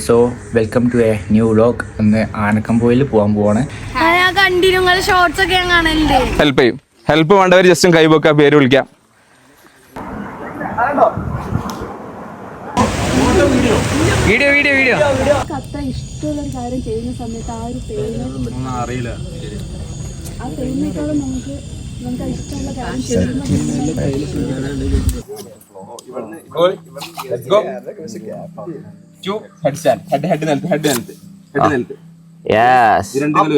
So welcome to a new vlog. ഇന്ന് ആനക്കമ്പോയിൽ പോകാൻ പോവാണ്. ഹെൽപ്പ് ചെയ്യും. ഹെൽപ്പ് വേണ്ടവർ ജസ്റ്റ് കൈവെക്കുക, പേര് വിളിക്കാം. വീഡിയോ വീഡിയോ വീഡിയോ അത്ര ഇഷ്ടമുള്ള ഒരു കാര്യം ചെയ്യുന്ന സമയത്ത് ആ ഒരു പെയിൻ അറിയില്ല. ആ പെയിനേക്കാളും നമുക്ക് ഇഷ്ടമുള്ള കാര്യം ചെയ്യുന്ന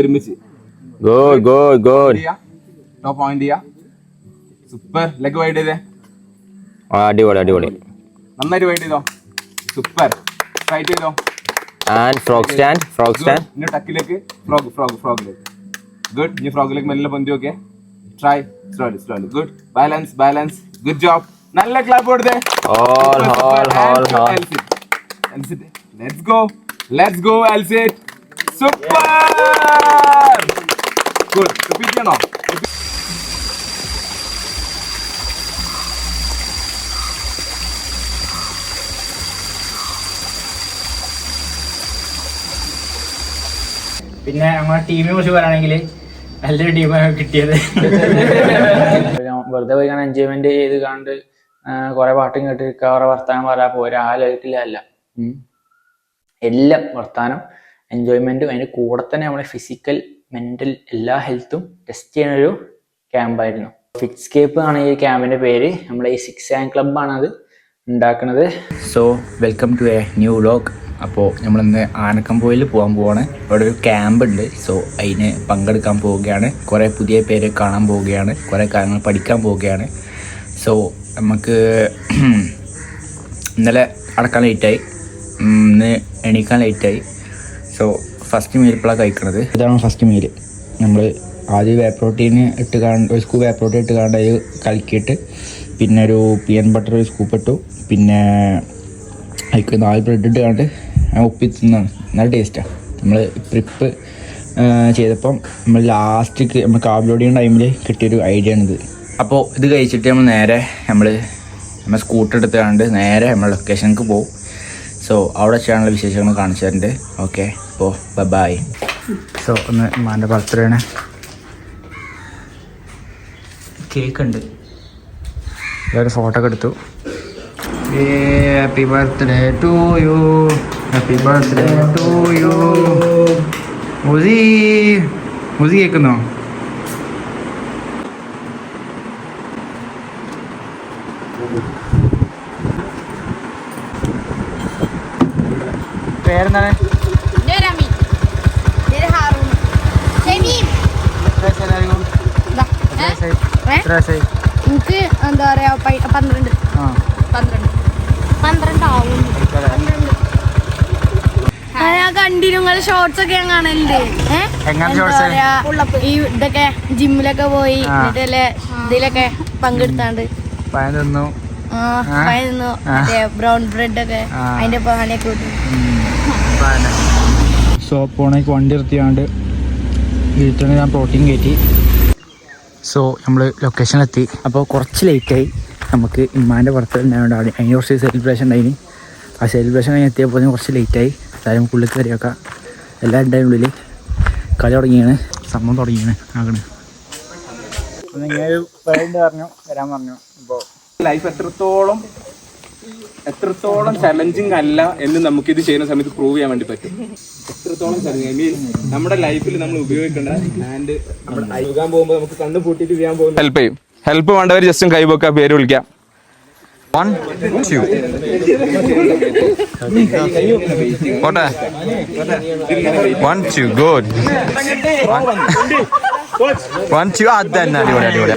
ഒരുമിച്ച് സൂപ്പർ. ലെഗ് വൈഡ് ചെയ്തേ. അടിപൊളി അടിപൊളി. നന്നായിട്ട് വൈഡ് ചെയ്തോ. സൂപ്പർ. സ്ട്രൈറ്റ് ചെയ്തോ. And frog stand. Frog stand. ഇനി ടക്കിലേക്ക് ഫ്രോഗിലേക്ക്. ഗുഡ്. ഇനി ഫ്രോഗിലേക്ക് മെല്ലെ പൊന്തി നോക്കിയേ. Try slowly. Good. Balance. Good job. നല്ല ക്ലാപ്പ് കൊടുത്തേ. Let's go Elsit. Super. Good. Repeat ചെയ്യണോ? പിന്നെ നമ്മളെ ടീമിനെ കുറിച്ച് പറയുകയാണെങ്കിൽ നല്ലൊരു ടീമാണ് കിട്ടിയത്. വെറുതെ പോയി കാണാൻ എൻജോയ്മെന്റ് ചെയ്ത് കണ്ട് കുറെ പാട്ടും കേട്ട് കുറെ വർത്താനം പറയാ പോരാ. ആ ലെവലിലല്ല, എല്ലാം വർത്താനം എൻജോയ്മെന്റും അതിന്റെ കൂടെ തന്നെ നമ്മളെ ഫിസിക്കൽ മെന്റൽ എല്ലാ ഹെൽത്തും ടെസ്റ്റ് ചെയ്യുന്നൊരു ക്യാമ്പായിരുന്നു. ഫിറ്റ്സ്കേപ്പ് ആണ് ഈ ക്യാമ്പിന്റെ പേര്. നമ്മളെ ഈ 6 AM ക്ലബ്ബാണ് അത് ഉണ്ടാക്കുന്നത്. So welcome to a new vlog. അപ്പോൾ നമ്മളിന്ന് ആനക്കമ്പോയിൽ പോകാൻ പോവാണ്. ഇവിടെ ഒരു ക്യാമ്പ് ഉണ്ട്. സോ അതിന് പങ്കെടുക്കാൻ പോവുകയാണ്. കുറേ പുതിയ പേരെ കാണാൻ പോവുകയാണ്. കുറേ കാര്യങ്ങൾ പഠിക്കാൻ പോവുകയാണ്. സോ നമുക്ക് ഇന്നലെ അടക്കാൻ ലേറ്റായി, ഇന്ന് എണീക്കാൻ ലേറ്റായി. സോ ഫസ്റ്റ് മീൽ ഇപ്പോഴാണ് കഴിക്കണത്. ഇതാണ് ഫസ്റ്റ് മീല്. നമ്മൾ ആദ്യം വേ പ്രോട്ടീൻ ഇട്ട് ഒരു സ്കൂപ്പ് വേ പ്രോട്ടീൻ ഇട്ട് അത് കലക്കിയിട്ട് പിന്നെ ഒരു പീനട്ട് ബട്ടർ ഒരു സ്കൂപ്പ് ഇട്ടു. പിന്നെ അതിക്ക് 4 ബ്രെഡ് ഇട്ട് കണ്ട് ഒപ്പി തിന്നാണ്. നല്ല ടേസ്റ്റാണ്. നമ്മൾ ട്രിപ്പ് ചെയ്തപ്പം നമ്മൾ ലാസ്റ്റിക്ക് നമ്മൾ കാർബ് ലോഡ് ചെയ്യുന്ന ടൈമിൽ കിട്ടിയൊരു ഐഡിയ ആണിത്. അപ്പോൾ ഇത് കഴിച്ചിട്ട് നമ്മൾ സ്കൂട്ടർ എടുത്തുകൊണ്ട് നേരെ നമ്മൾ ലൊക്കേഷനിലേക്ക് പോകും. സോ അവിടെ വെച്ചാണുള്ള വിശേഷങ്ങൾ കാണിച്ചു തരുന്നുണ്ട്. ഓക്കെ, അപ്പോൾ ബൈ. സോ ഒന്ന് ഉമ്മാൻ്റെ ബർത്ത്ഡേ ആണ്. കേക്ക് ഉണ്ട്. എല്ലാവരും ഫോട്ടോ ഒക്കെ എടുത്തു. Happy birthday to you, happy birthday to you. മുസി കേൾക്കുന്നോ? പേരെന്താണ്? എനിക്ക് എന്താ പറയാ 12 ആവും. ഞാൻ കണ്ടിരുന്ന ഷോർട്സ് ഒക്കെ ഞാൻ കാണലുണ്ട്. ഈ ഇതൊക്കെ ജിമ്മിലൊക്കെ പോയി ഇതിലൊക്കെ പങ്കെടുത്താണ്ട് പഴം തിന്നു. ബ്രൗൺ ബ്രെഡ് ഒക്കെ അതിന്റെ പാനൊക്കെ കിട്ടും. സോ പോണേക്ക് വണ്ടി നിർത്തിയാണ്ട് വീട്ടിൽ ഞാൻ പ്രോട്ടീൻ കയറ്റി. സോ നമ്മൾ ലൊക്കേഷനിലെത്തി. അപ്പോൾ കുറച്ച് ലേറ്റായി. നമുക്ക് ഇമ്മാൻ്റെ ബർത്ത്ഡേ ഉണ്ടായതുകൊണ്ട് അതിന് കുറച്ച് സെലിബ്രേഷൻ ഉണ്ടായിന്. ആ സെലിബ്രേഷൻ കഴിഞ്ഞ് എത്തിയപ്പോൾ കുറച്ച് ലേറ്റായി. അതായത് നമുക്ക് ഉള്ളിൽ കയറിയൊക്കെ എല്ലാം ഉണ്ടായിരുന്നു. ഉള്ളിൽ കളി തുടങ്ങിയാണ്, സംഭവം തുടങ്ങിയാണ് ആകണ്. നിങ്ങൾ പറഞ്ഞു വരാൻ പറഞ്ഞു. അപ്പോൾ ലൈഫ് എത്രത്തോളം ചലഞ്ചിങ് അല്ല എന്ന് നമുക്ക് ഇത് ചെയ്യുന്ന സമയത്ത് പ്രൂവ് ചെയ്യാൻ വേണ്ടി പറ്റും. എത്രത്തോളം ചലഞ്ചിങ് മീൻ നമ്മുടെ ലൈഫിൽ നമ്മൾ ഉപയോഗിക്കേണ്ട ഹാൻഡ് ഒഴുകാൻ പോകുമ്പോൾ നമുക്ക് കണ്ണ് പൂട്ടിയിട്ട് ചെയ്യാൻ പോകുന്നത്. ഹെൽപ്പ് ചെയ്യും. ഹെൽപ്പ് വേണ്ടവർ ജസ്റ്റ് കൈവെക്കുക, പേര് വിളിക്കാം. 1 2 പോട്ടെ. 1 2 ഗുഡ്. 1 2 അതന്നെ. അടിപൊളി.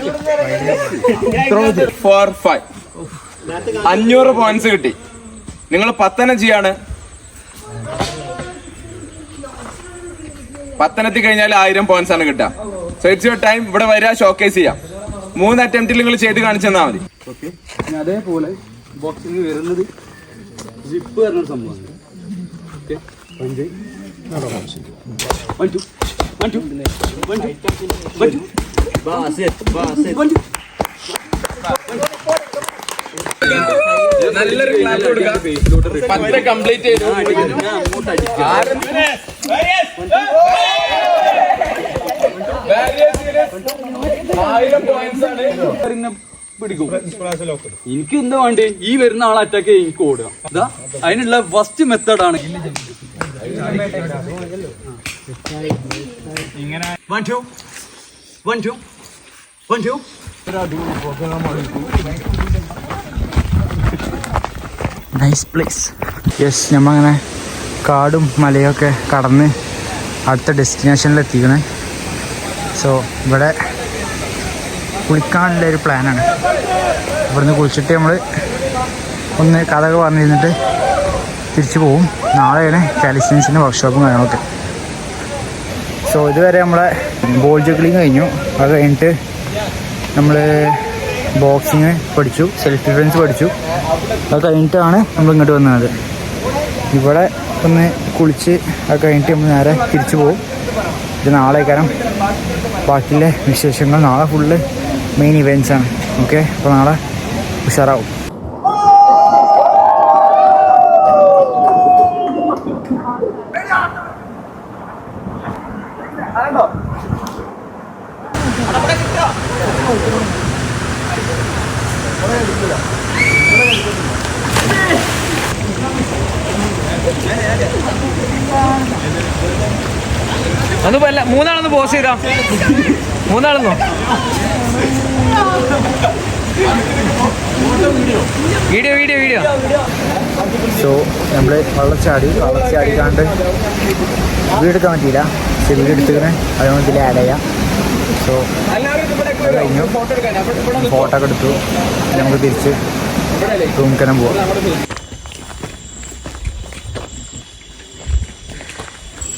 4 5 500 പോയിന്റ്സ് കിട്ടി. നിങ്ങൾ 10 ചെയ്യാണ്. 10 കഴിഞ്ഞാൽ 1000 പോയിന്റ്സ് ആണ് കിട്ടുക. So it's your time. ഇവിടെ വരിക, ഷോക്കേസ് ചെയ്യാം. 3 അറ്റംപ്റ്റിൽ നിങ്ങൾ ചെയ്ത് കാണിച്ചു തന്നാൽ മതി. അതേപോലെ ബോക്സിംഗ് വരുന്നത് ജിപ്പ് പറഞ്ഞ സംഭവമാണ്. നല്ലൊരു ക്ലാപ്പ് കൊടുക്കാം. 10 കംപ്ലീറ്റ് ചെയ്തു. എനിക്ക് എന്താ വേണ്ടി ഈ വരുന്ന ആളെ അറ്റാക്ക് എനിക്ക് ഓടുക ഇതാ അതിനുള്ള ഫസ്റ്റ് മെത്തേഡാണ്. Nice place. യെസ്, നമ്മങ്ങനെ കാടും മലയൊക്കെ കടന്ന് അടുത്ത ഡെസ്റ്റിനേഷനിലെത്തിക്കണേ. സോ ഇവിടെ കുളിക്കാനുള്ള ഒരു പ്ലാനാണ്. ഇവിടുന്ന് കുളിച്ചിട്ട് നമ്മൾ ഒന്ന് കഥകൾ പറഞ്ഞിരുന്നിട്ട് തിരിച്ചു പോവും. നാളെയാണ് കാലിസ്റ്റൻസിൻ്റെ വർക്ക്ഷോപ്പും കാര്യങ്ങളൊക്കെ. സോ ഇതുവരെ നമ്മളെ ബോൾ ജഗ്ലിങ് കഴിഞ്ഞു. അത് കഴിഞ്ഞിട്ട് നമ്മൾ ബോക്സിങ് പഠിച്ചു, സെൽഫ് ഡിഫെൻസ് പഠിച്ചു. അത് കഴിഞ്ഞിട്ടാണ് നമ്മൾ ഇങ്ങോട്ട് വന്നത്. ഇവിടെ ഒന്ന് കുളിച്ച് അത് കഴിഞ്ഞിട്ട് നമ്മൾ നേരെ തിരിച്ചു പോകും. ഇത് നാളെ കാരണം ബാക്കിയുള്ള വിശേഷങ്ങൾ നാളെ ഫുള്ള് മെയിൻ ഇവൻറ്റ്സാണ്. ഓക്കെ, അപ്പോൾ നാളെ ഉഷാറാവും. മൂന്നാളൊന്ന് പോസ് ചെയ്താ, മൂന്നാളെന്നോ വീഡിയോ വീഡിയോ വീഡിയോ. സോ നമ്മൾ വള്ളച്ചാടിക്കാണ്ട് വീഡിയോ എടുക്കാൻ പറ്റിയില്ല. പക്ഷെ വീഡിയോ എടുത്തിങ്ങനെ അതുകൊണ്ട് ഇതിൽ ആഡ് ചെയ്യാം. സോ അത് കഴിഞ്ഞു, ഫോട്ടോ ഒക്കെ എടുത്തു. നമുക്ക് തിരിച്ച് റൂമിൽ പോവാം.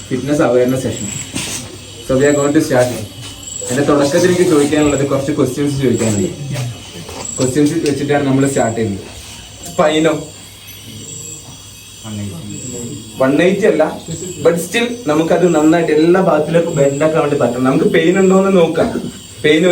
Fitness awareness session. So we are going to start. എൻ്റെ തുടക്കത്തിൽ എനിക്ക് ചോദിക്കാനുള്ളത് കുറച്ച് ക്വസ്റ്റ്യൻസ് ചോദിക്കാനുണ്ട്. ക്വസ്റ്റ്യൻസ് വെച്ചിട്ടാണ് നമ്മൾ സ്റ്റാർട്ട് ചെയ്യുന്നത്. സ്പൈനോ 180 അല്ല, ബട്ട് സ്റ്റിൽ നമുക്കത് നന്നായിട്ട് എല്ലാ ഭാഗത്തിലേക്കും ബെൻഡാക്കാൻ വേണ്ടി പറ്റണം. നമുക്ക് പെയിൻ ഉണ്ടോ എന്ന് നോക്കാം. പെയിൻ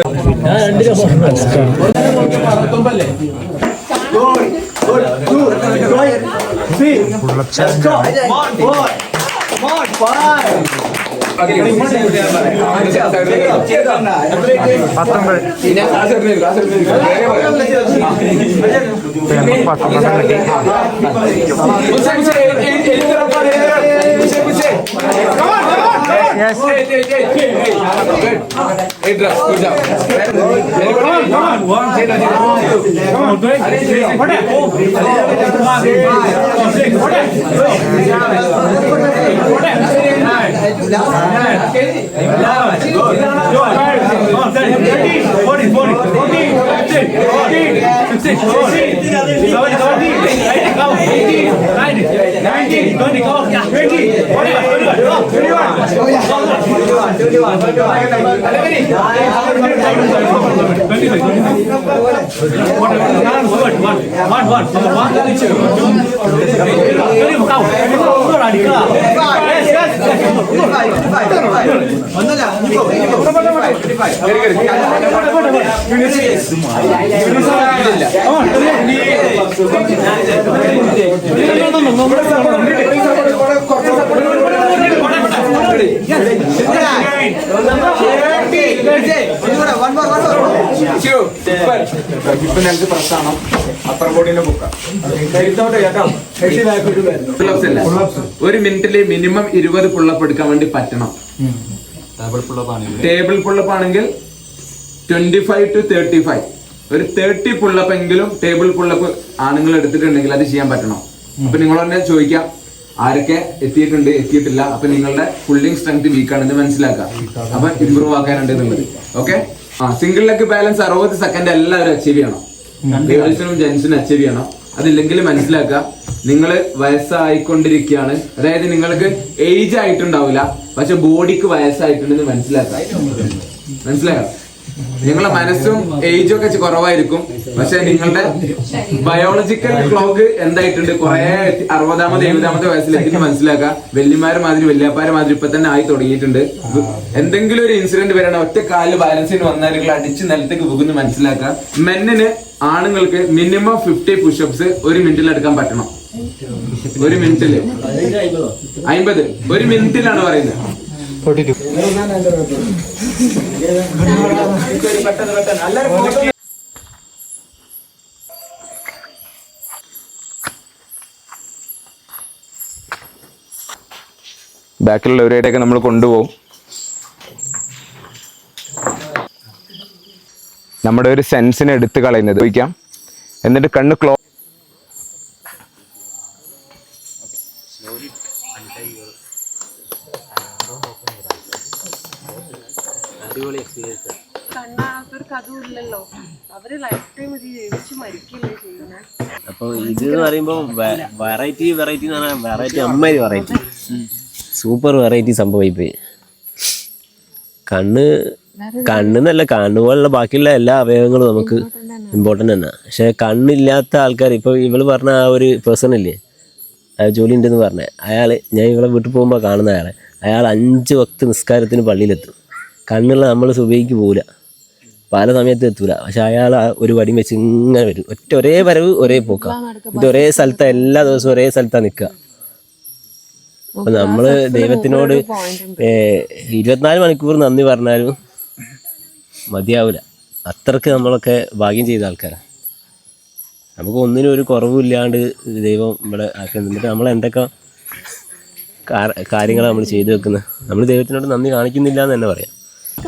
ഇപ്പൊ ഞങ്ങൾക്ക് പ്രശ്നമാണ് അപ്പർ ബോഡിന്റെ ബുക്കാണ്. ഒരു മിനിറ്റില് മിനിമം 20 പുള്ളപ്പ് എടുക്കാൻ വേണ്ടി പറ്റണം. ടേബിൾ പുള്ളപ്പ് ആണെങ്കിൽ 25 to 35. ഒരു 30 പുള്ളപ്പ് എങ്കിലും ടേബിൾ പുള്ളപ്പ് ആണുങ്ങൾ എടുത്തിട്ടുണ്ടെങ്കിൽ അത് ചെയ്യാൻ പറ്റണം. അപ്പൊ നിങ്ങൾ തന്നെ ചോദിക്കാം ആരൊക്കെ എത്തിയിട്ടുണ്ട്, എത്തിയിട്ടില്ല. അപ്പൊ നിങ്ങളുടെ പുള്ളിങ് സ്ട്രെങ്ത് വീക്ക് ആണെന്ന് മനസ്സിലാക്കാം. അപ്പൊ ഇമ്പ്രൂവ് ആക്കാനുണ്ട് എന്നുള്ളത്. Okay, single leg balance 60 second എല്ലാവരും അച്ചീവ് ചെയ്യണം. ലേഡീസിനും ജെന്റ്സിനും അച്ചീവ് ചെയ്യണം. അതില്ലെങ്കിൽ മനസ്സിലാക്കുക നിങ്ങൾ വയസ്സായിക്കൊണ്ടിരിക്കുകയാണ്. അതായത് നിങ്ങൾക്ക് ഏജ് ആയിട്ടുണ്ടാവില്ല, പക്ഷെ ബോഡിക്ക് വയസ്സായിട്ടുണ്ടെന്ന് മനസ്സിലാക്കാം. നിങ്ങളുടെ മനസ്സും ഏജും ഒക്കെ കുറവായിരിക്കും, പക്ഷെ നിങ്ങളുടെ ബയോളജിക്കൽ ക്ലോക്ക് എന്തായിട്ടുണ്ട് കുറെ 60-ാമത് 70-ാമത്തെ വയസ്സിലെത്തിയിട്ട് മനസ്സിലാക്കുക. വല്യമാരെ മാതിരി വല്യാപ്പാരെ മാതിരി ഇപ്പൊ തന്നെ ആയി തുടങ്ങിയിട്ടുണ്ട്. എന്തെങ്കിലും ഒരു ഇൻസിഡന്റ് വരണം, ഒറ്റ കാലിൽ ബാലൻസിന് വന്നാൽ നിങ്ങൾ അടിച്ച് നിലത്തേക്ക് പോകുന്നു മനസ്സിലാക്കുക. മെന്നിന് ആണുങ്ങൾക്ക് മിനിമം 50 പുഷപ്സ് ഒരു മിനിറ്റിൽ എടുക്കാൻ പറ്റണം. 1 മിനിറ്റില് 50. 1 മിനിറ്റിലാണ് പറയുന്നത്. ബാക്കിലുള്ളവരെയൊക്കെ നമ്മൾ കൊണ്ടുപോകും. നമ്മുടെ ഒരു സെൻസിനെ എടുത്ത് കളയുന്നത് ചോദിക്കാം. എന്നിട്ട് കണ്ണ് അപ്പൊ ഇത് പറയുമ്പോ വെറൈറ്റി എന്ന് പറഞ്ഞാൽ വെറൈറ്റി അമ്മ വെറൈറ്റി സൂപ്പർ വെറൈറ്റി സംഭവമായി. കണ്ണെന്നല്ല, കണ്ണുപോലുള്ള ബാക്കിയുള്ള എല്ലാ അവയവങ്ങളും നമുക്ക് ഇമ്പോർട്ടൻ്റ് തന്നെ. പക്ഷെ കണ്ണില്ലാത്ത ആൾക്കാർ, ഇപ്പോൾ ഇവള് പറഞ്ഞ ആ ഒരു പേഴ്സൺ ഇല്ലേ, ജോലി ഉണ്ടെന്ന് പറഞ്ഞ അയാൾ, ഞാൻ ഇവളെ വീട്ടിൽ പോകുമ്പോൾ കാണുന്ന അയാൾ 5 വക്ത് നിസ്കാരത്തിന് പള്ളിയിലെത്തും. കണ്ണുള്ള നമ്മൾ സുബഹിക്ക് പോകില്ല, പല സമയത്ത് എത്തൂല. പക്ഷെ അയാൾ ഒരു വടി വെച്ച് ഇങ്ങനെ വരും, ഒരേ വരവ് ഒരേ പോക്കാം. ഇത് ഒരേ സ്ഥലത്താണ്, എല്ലാ ദിവസവും ഒരേ സ്ഥലത്താണ് നിൽക്കുക. അപ്പം നമ്മൾ ദൈവത്തിനോട് 24 മണിക്കൂർ നന്ദി പറഞ്ഞാലും മതിയാവില്ല. അത്രക്ക് നമ്മളൊക്കെ ഭാഗ്യം ചെയ്ത ആൾക്കാരാണ്. നമുക്ക് ഒന്നിനും ഒരു കുറവില്ലാണ്ട് ദൈവം ഇവിടെ ആക്കുന്നത്. എന്നിട്ട് നമ്മൾ എന്തൊക്കെ കാര്യങ്ങളാണ് നമ്മൾ ചെയ്തു വെക്കുന്നത്. നമ്മൾ ദൈവത്തിനോട് നന്ദി കാണിക്കുന്നില്ല എന്ന് തന്നെ പറയാം.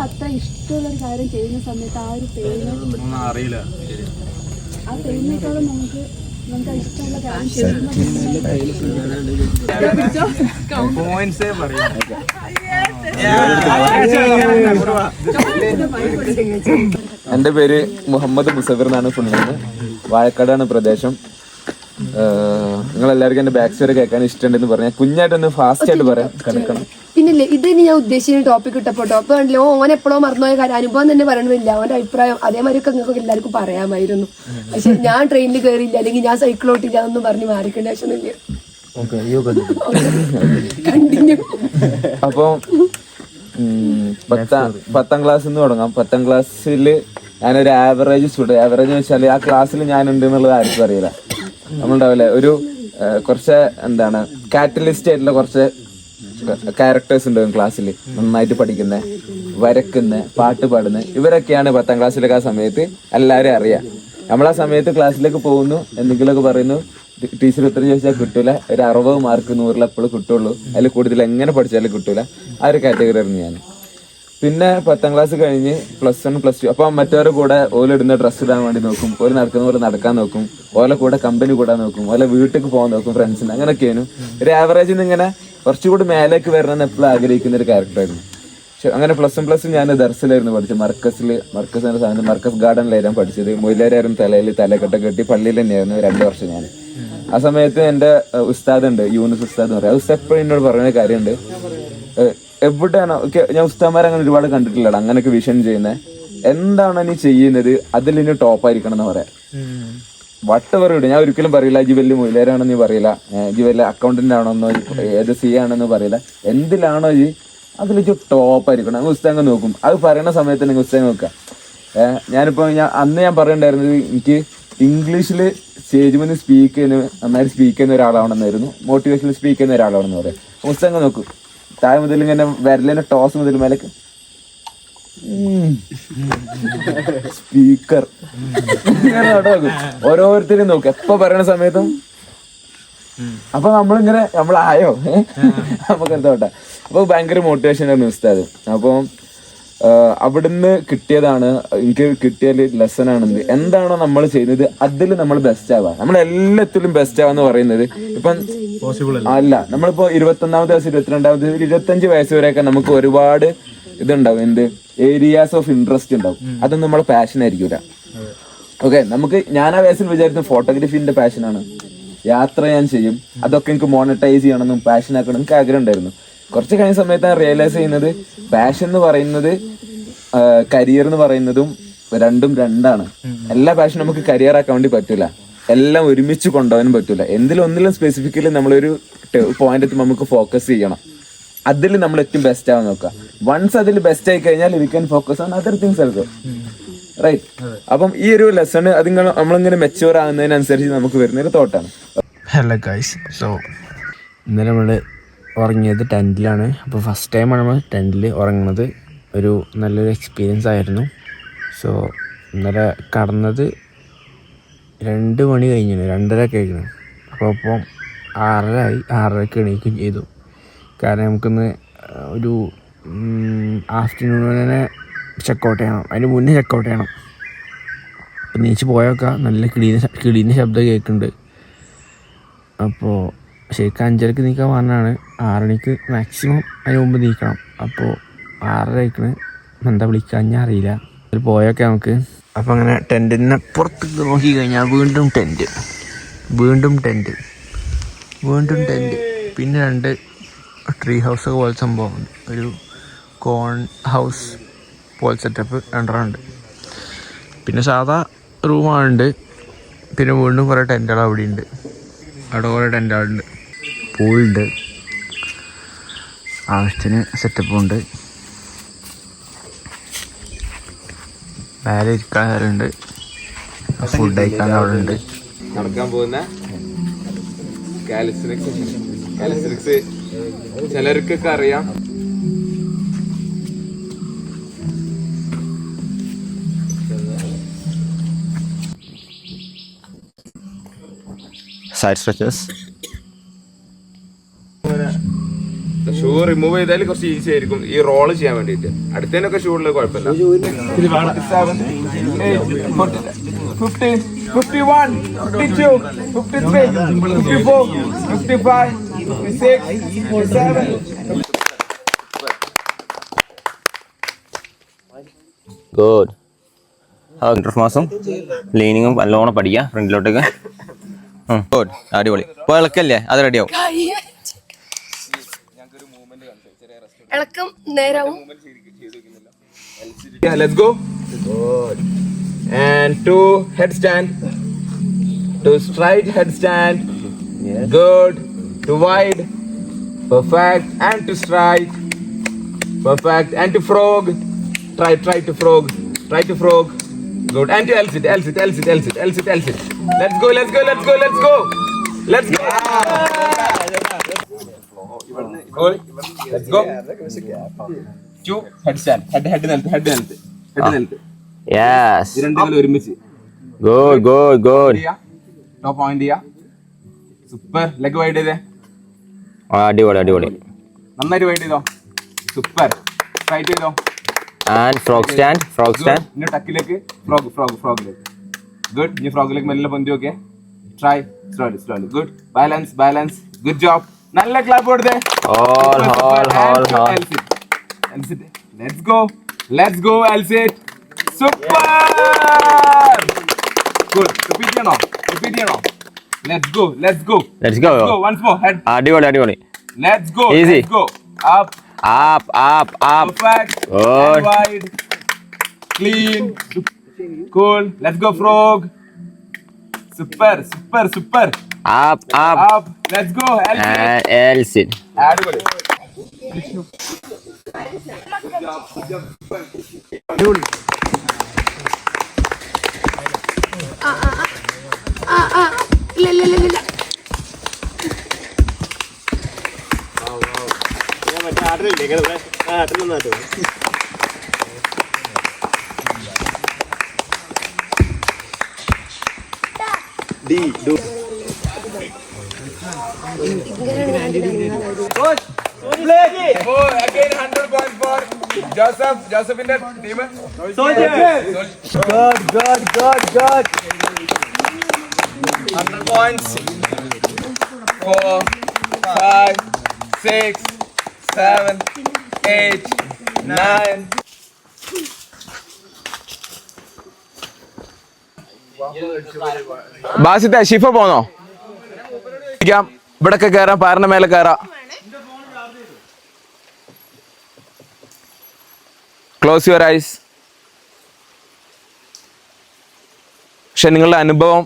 അത്ര ഇഷ്ടമുള്ളൊരു കാര്യം ചെയ്യുന്ന സമയത്ത് ആ ഒരു പെയിൻ അറിയില്ല. ആ പെയിനേക്കാളും നമുക്ക് ഇഷ്ടമുള്ള കാര്യം ചെയ്യുമ്പോൾ എൻ്റെ പേര് മുഹമ്മദ് മുസഫിർ എന്നാണ്. Full name. വാഴക്കാടാണ് പ്രദേശം. നിങ്ങളെല്ലാവർക്കും എൻ്റെ ബാക്ക് സ്റ്റോറി കേൾക്കാൻ ഇഷ്ടമുണ്ടെന്ന് പറഞ്ഞാൽ കുഞ്ഞായിട്ടൊന്ന് ഫാസ്റ്റ് ആയിട്ട് പറയാം, കിടക്കണം. പിന്നില്ലേ, ഇത് ഇനി ഞാൻ ഉദ്ദേശിച്ച ടോപ്പിക് ഇട്ടപ്പോ ടോപ്പ് കണ്ടില്ലോ, ഓൻ എപ്പോഴോ മറന്നുപോയ കാര്യം അനുഭവം തന്നെ പറയണില്ല. അവന്റെ അഭിപ്രായം അതേമാതിരി ഒക്കെ നിങ്ങൾക്ക് എല്ലാവർക്കും പറയാമായിരുന്നു. പക്ഷെ ഞാൻ ട്രെയിനിൽ കയറിയില്ല, അല്ലെങ്കിൽ ഞാൻ സൈക്കിൾ ഓട്ടില്ല, അതൊന്നും പറഞ്ഞ് മാറിക്കേണ്ട ആവശ്യമൊന്നുമില്ല. കണ്ടിന്യൂ. അപ്പോൾ 10ാം ക്ലാസ്സിൽ നിന്ന് തുടങ്ങാം. 10ാം ക്ലാസ്സിൽ ഞാനൊരു ആവറേജ് സ്റ്റുഡൻറ്റ്. ആവറേജ് വെച്ചാൽ ആ ക്ലാസ്സിൽ ഞാനുണ്ട് എന്നുള്ളത് ആർക്കും അറിയില്ല. നമ്മളുണ്ടാവില്ലേ, ഒരു കുറച്ച് എന്താണ് കാറ്റലിസ്റ്റ് ആയിട്ടുള്ള കുറച്ച് ക്യാരക്ടേഴ്സ് ഉണ്ടാവും ക്ലാസ്സിൽ. നന്നായിട്ട് പഠിക്കുന്ന, വരക്കുന്ന, പാട്ട് പാടുന്ന, ഇവരൊക്കെയാണ് 10ാം ക്ലാസ്സിലൊക്കെ ആ സമയത്ത് എല്ലാവരും അറിയാം. നമ്മളാ സമയത്ത് ക്ലാസ്സിലേക്ക് പോകുന്നു, എന്തെങ്കിലുമൊക്കെ പറയുന്നു, ടീച്ചർ ഉത്തരം ചോദിച്ചാൽ കിട്ടൂല, ഒരു 60 മാർക്ക് 100 എപ്പോഴും കിട്ടുള്ളൂ, അതിൽ കൂടുതൽ എങ്ങനെ പഠിച്ചാലും കിട്ടൂല. ആ ഒരു കാറ്റഗറി ആയിരുന്നു ഞാൻ. പിന്നെ 10ാം ക്ലാസ് കഴിഞ്ഞ് +1 +2 അപ്പം മറ്റവരുടെ കൂടെ ഓലിടുന്ന ഡ്രസ്സ് ഇടാൻ വേണ്ടി നോക്കും, ഓല് നടക്കുന്ന പോലെ നടക്കാൻ നോക്കും, ഓലെ കൂടെ കമ്പനി കൂടാൻ നോക്കും, ഓലെ വീട്ടിലേക്ക് പോകാൻ നോക്കും, ഫ്രണ്ട്സിന്. അങ്ങനെയൊക്കെയാണ് ഒരു ആവറേജിൽ നിന്ന് ഇങ്ങനെ കുറച്ചുകൂടി മേലേക്ക് വരണമെന്ന് എപ്പോഴും ആഗ്രഹിക്കുന്ന ഒരു ക്യാരക്ടറായിരുന്നു. പക്ഷെ അങ്ങനെ +1 ഞാൻ ദർസിലായിരുന്നു പഠിച്ചത്. മർക്കസ് എന്ന സാധനം, മർക്കസ് ഗാർഡനിലായിരുന്നു പഠിച്ചത്. മൊയിലാരായിരുന്നു തലക്കെട്ടൊക്കെ കെട്ടി പള്ളിയിൽ തന്നെയായിരുന്നു 2 വർഷം ഞാൻ. ആ സമയത്ത് എൻ്റെ ഉസ്താദ് ഉണ്ട്, യൂനുസ് ഉസ്താദ് എന്ന് പറയാം. ഉസ്താദ് എപ്പോഴും എന്നോട് പറയുന്ന കാര്യമുണ്ട്, എവിടെയാണോ ഞാൻ ഉസ്താദ്മാരെ അങ്ങനെ ഒരുപാട് കണ്ടിട്ടില്ലടാ അങ്ങനെയൊക്കെ വിഷൻ ചെയ്യുന്നത്, എന്താണ് നീ ചെയ്യുന്നത് അതിൽ ഇനി ടോപ്പായിരിക്കണം എന്ന് പറയാം. വട്ടവറുണ്ട്. ഞാൻ ഒരിക്കലും പറയില്ല ജി വലിയ മൊയിലാരാണെന്ന് നീ പറയില്ല, ജി വലിയ അക്കൗണ്ടന്റ് ആണോന്നോ ഏത് സി ആണെന്നോ പറയില്ല. എന്തിലാണോ ജി അതിൽ ടോപ്പായിരിക്കണം. അങ്ങ് പുസ്തകം നോക്കും. അത് പറയുന്ന സമയത്ത് നിങ്ങൾ പുസ്തകം നോക്കാം. ഞാനിപ്പോൾ അന്ന് ഞാൻ പറയണ്ടായിരുന്നത് എനിക്ക് ഇംഗ്ലീഷിൽ സ്റ്റേജ് മുന്നിൽ നന്നായിട്ട് സ്പീക്ക് ചെയ്യുന്ന ഒരാളാവണമെന്നായിരുന്നു, മോട്ടിവേഷണൽ സ്പീക്ക് ചെയ്യുന്ന ഒരാളാണെന്ന് പറയാം. പുസ്തകം നോക്കും. താഴെ മുതൽ ഇങ്ങനെ വിരലിന്റെ ടോസ് മുതൽ മേലേക്ക് സ്പീക്കർ ഓരോരുത്തരും നോക്കും എപ്പോ പറയണ സമയത്തും. അപ്പൊ നമ്മളായോ നമുക്ക് എന്തോട്ടെ. അപ്പൊ ഭയങ്കര മോട്ടിവേഷൻ ആയിരുന്നു ഉസ്താദ്. അപ്പം അവിടുന്ന് കിട്ടിയതാണ് എനിക്ക് കിട്ടിയ ലെസൺ ആണെന്ത്, എന്താണോ നമ്മൾ ചെയ്യുന്നത് അതിൽ നമ്മൾ ബെസ്റ്റ് ആവാം. നമ്മൾ എല്ലാത്തിലും ബെസ്റ്റ് ആവാന്ന് പറയുന്നത് ഇപ്പം അല്ല. നമ്മളിപ്പോ 21ാമത്തെ വയസ്സ് 22ാമത്തെ 25 വയസ്സ് വരെയൊക്കെ നമുക്ക് ഒരുപാട് ഇതുണ്ടാവും, എന്ത് ഏരിയാസ് ഓഫ് ഇൻട്രസ്റ്റ് ഉണ്ടാവും. അതൊന്നും നമ്മളെ പാഷൻ ആയിരിക്കൂല. ഓക്കെ, നമുക്ക് ഞാൻ ആ വയസ്സിൽ വിചാരിക്കുന്ന ഫോട്ടോഗ്രാഫിന്റെ പാഷനാണ്, യാത്ര ഞാൻ ചെയ്യും, അതൊക്കെ എനിക്ക് മോണിറ്റൈസ് ചെയ്യണമെന്നും പാഷൻ ആക്കണം എനിക്ക് ആഗ്രഹം ഉണ്ടായിരുന്നു. കുറച്ച് കഴിഞ്ഞ സമയത്താണ് റിയലൈസ് ചെയ്യുന്നത് പാഷൻ എന്ന് പറയുന്നത് കരിയർ എന്ന് പറയുന്നതും രണ്ടാണ്. എല്ലാ പാഷനും നമുക്ക് കരിയർ ആക്കാൻ വേണ്ടി പറ്റൂല, എല്ലാം ഒരുമിച്ച് കൊണ്ടുപോകാനും പറ്റൂല. ഒന്നിലും സ്പെസിഫിക്കലി നമ്മളൊരു പോയിന്റ് എത്തുമ്പോൾ നമുക്ക് ഫോക്കസ് ചെയ്യണം. അതിൽ നമ്മൾ ഏറ്റവും ബെസ്റ്റ് ആവാൻ നോക്കുക. വൺസ് അതിൽ ബെസ്റ്റ് ആയി കഴിഞ്ഞാൽ we can focus on other things also, right? അപ്പം ഈ ഒരു ലെസൺ അത് നമ്മളിങ്ങനെ മെച്യൂർ ആകുന്നതിനനുസരിച്ച് നമുക്ക് വരുന്നൊരു തോട്ടാണ്. Hello guys. സോ ഇന്നലെ നമ്മൾ ഉറങ്ങിയത് ടെൻറ്റിലാണ്. അപ്പോൾ ഫസ്റ്റ് ടൈമാണ് നമ്മൾ ടെൻറ്റിൽ ഉറങ്ങുന്നത്. ഒരു നല്ലൊരു എക്സ്പീരിയൻസ് ആയിരുന്നു. സോ ഇന്നലെ കടന്നത് 2 മണി കഴിഞ്ഞു, 2:30 കഴിക്കണം. അപ്പോൾ 6:30 എണീക്കുകയും ചെയ്തു. കാരണം നമുക്കിന്ന് ഒരു ആഫ്റ്റർനൂണിനെ ചെക്കൗട്ട് ചെയ്യണം, അതിന് മുന്നേ ചെക്കൗട്ട് ചെയ്യണം. അപ്പം നീച്ച് പോയൊക്കെ നല്ല കിളീൻ്റെ ശബ്ദം കേൾക്കുന്നുണ്ട്. അപ്പോൾ ശരിക്കും 5:30 നീക്കാൻ പറഞ്ഞാണ്, 6 മണിക്ക് മാക്സിമം അതിന് മുമ്പ് നീക്കണം. അപ്പോൾ 6:30 കഴിക്കണ്, എന്താ വിളിക്കാൻ ഞാൻ അറിയില്ല. അതിൽ പോയൊക്കെ നമുക്ക്. അപ്പോൾ അങ്ങനെ ടെൻറ്റിന് പുറത്തേക്ക് നോക്കി കഴിഞ്ഞാൽ വീണ്ടും ടെൻറ്റ്, പിന്നെ 2 ട്രീ ഹൗസ് പോലെ സംഭവം, ഒരു കോൺ ഹൗസ് പോലെ സെറ്റപ്പ് 2 പിന്നെ സാധാ റൂമുണ്ട്. പിന്നെ വീണ്ടും കുറേ ടെൻറ്റുകൾ അവിടെ ഉണ്ട്, കുറേ ടെൻറ്റുകളുണ്ട്. പൂളുണ്ട്, ആവശ്യത്തിന് സെറ്റപ്പുണ്ട്. വേറെ ഇരിക്കാൻ സ്ഥലമുണ്ട്, ഫുഡ് കഴിക്കാൻ അവിടെ ഉണ്ട്. നടക്കാൻ പോകുന്ന കാലിസ്റ്റിക്സ് ചിലർക്കൊക്കെ അറിയാം. Side stretches. ഷൂ റിമൂവ് ചെയ്താൽ കുറച്ച് ഈസി ആയിരിക്കും ഈ റോള് ചെയ്യാൻ വേണ്ടിയിട്ട്. അടുത്തതിനൊക്കെ ഷൂകളിൽ കുഴപ്പമില്ല. 50, 51, 52, 53, 54, 55, 56, 57. Good. സെൻറ്റർ മാസം ലീനിങ്ങും നല്ലോണം പഠിക്കുക ഫ്രണ്ടിലോട്ടൊക്കെ. ഗുഡ്, അടിപൊളി. ഇപ്പോൾ ഇളക്കല്ലേ, അത് റെഡിയാവും. ഇളക്കം നേരാവും. Yeah, let's go. Good. And to headstand, to straight headstand. Yes. Good. To wide. Perfect. And to straight. Perfect. And to frog. Try to frog. Good. And to else it. Let's go. Cool. Let's go. To headstand. Head നിലത്ത്. Yes. ഈ രണ്ടും ഒരുമിച്ച്. Good. Top point ചെയ്യാ. Super. Leg wide ചെയ്തേ. അടിപൊളി. നന്നായിട്ട് wide ചെയ്തോ. Super. Straight ചെയ്തോ. And frog stand. ഇനി ടക്കിലേക്ക് ഫ്രോഗിലേക്ക്. ഗുഡ്. ഇനി ഫ്രോഗിലേക്ക് മെല്ലെ പൊന്തി നോക്കിയേ. Try slowly. Good. Balance. Good job. നല്ല ക്ലാപ്പ് കൊടുത്തേ. All. Let's go. Else it. Super. Good. Repeat ചെയ്യണോ? Let's go. Once more. Head. അടിപൊളി. Let's go. Easy. Let's go. Up. Good. Perfect. And wide. Clean. Cool. Let's go frog. Super. Up. Let's go. And else it. അടിപൊളി. ഇല്ല. Again 100 points for Joseph in the team. Soldier. Good. 100 points. 4, 5, 6, 7, 8, 9. ബാസിത്തെ ഷിഫ പോന്നോ? ഇവിടൊക്കെ കയറാം, പാറിന്റെ മേലെ കയറാം. Close your eyes. പക്ഷെ നിങ്ങളുടെ അനുഭവം